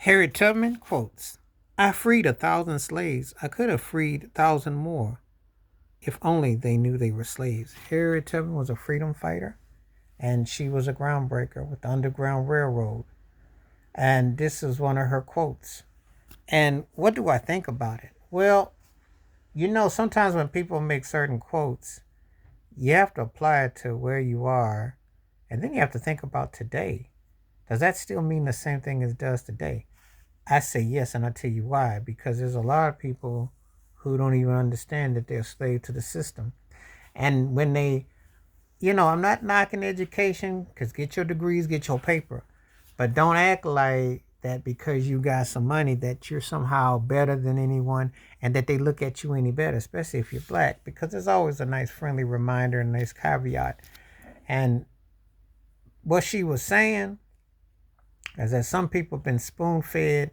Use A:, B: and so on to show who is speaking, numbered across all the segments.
A: Harriet Tubman quotes, I freed 1,000 slaves. I could have freed 1,000 more if only they knew they were slaves. Harriet Tubman was a freedom fighter and she was a groundbreaker with the Underground Railroad. And this is one of her quotes. And what do I think about it? Well, sometimes when people make certain quotes, you have to apply it to where you are. And then you have to think about today. Does that still mean the same thing as it does today? I say yes, and I'll tell you why. Because there's a lot of people who don't even understand that they're a slave to the system. And when I'm not knocking education, because get your degrees, get your paper. But don't act like that because you got some money that you're somehow better than anyone and that they look at you any better, especially if you're black, because there's always a nice friendly reminder and a nice caveat. And what she was saying is that some people have been spoon fed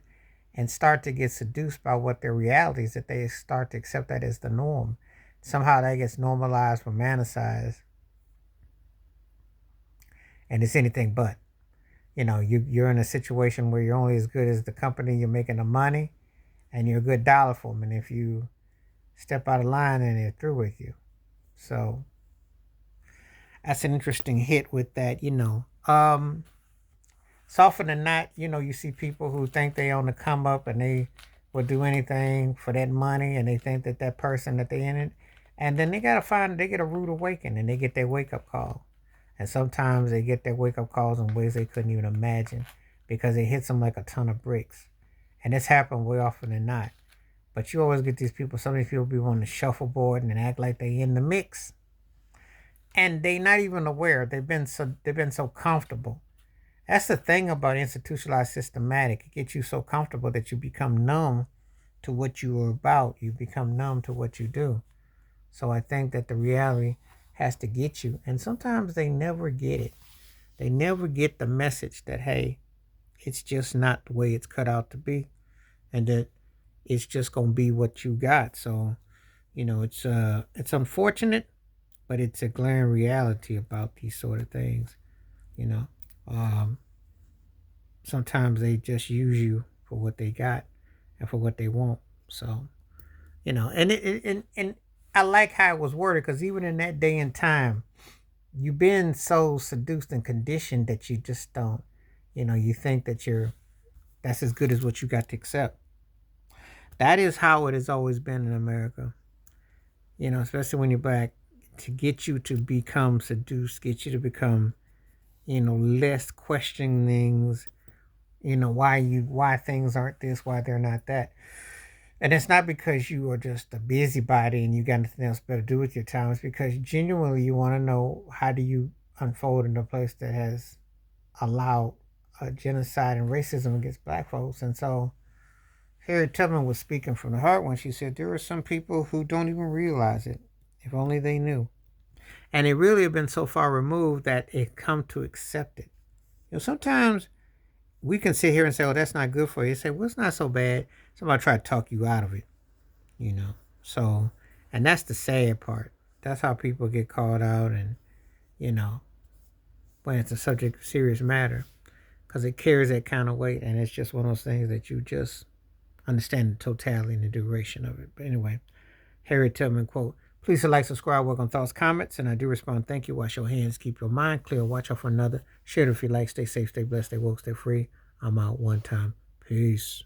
A: and start to get seduced by what their reality is, that they start to accept that as the norm. Somehow that gets normalized, romanticized, and it's anything but. You're in a situation where you're only as good as the company you're making the money, and you're a good dollar for them. And if you step out of line, then they're through with you. So that's an interesting hit with that. It's often than not, you see people who think they on the come up and they will do anything for that money, and they think that that person that they in it, and then they get a rude awakening, and they get their wake up call. And sometimes they get their wake up calls in ways they couldn't even imagine because it hits them like a ton of bricks. And this happens way often than not. But you always get these people, some of these people be on the shuffleboard and act like they in the mix. And they not even aware. They've been so comfortable. That's the thing about institutionalized systematic. It gets you so comfortable that you become numb to what you are about. You become numb to what you do. So I think that the reality has to get you. And sometimes they never get it. They never get the message that, hey, it's just not the way it's cut out to be. And that it's just going to be what you got. So, it's unfortunate, but it's a glaring reality about these sort of things. You know, sometimes they just use you for what they got and for what they want. So, and I like how it was worded because even in that day and time, you've been so seduced and conditioned that you just don't, you think that that's as good as what you got to accept. That is how it has always been in America, especially when you're black, to get you to become seduced, get you to become, less questioning things, why things aren't this, why they're not that. And it's not because you are just a busybody and you got nothing else better to do with your time. It's because genuinely you want to know how do you unfold in a place that has allowed genocide and racism against black folks. And so Harriet Tubman was speaking from the heart when she said there are some people who don't even realize it. If only they knew. And it really have been so far removed that it come to accept it. Sometimes we can sit here and say, oh, that's not good for you. You say, well, it's not so bad. Somebody try to talk you out of it, So, and that's the sad part. That's how people get called out and, when it's a subject of serious matter. Because it carries that kind of weight. And it's just one of those things that you just understand the totality and the duration of it. But anyway, Harriet Tubman quote, please like, subscribe, welcome thoughts, comments, and I do respond. Thank you. Wash your hands. Keep your mind clear. Watch out for another. Share it if you like. Stay safe, stay blessed, stay woke, stay free. I'm out one time. Peace.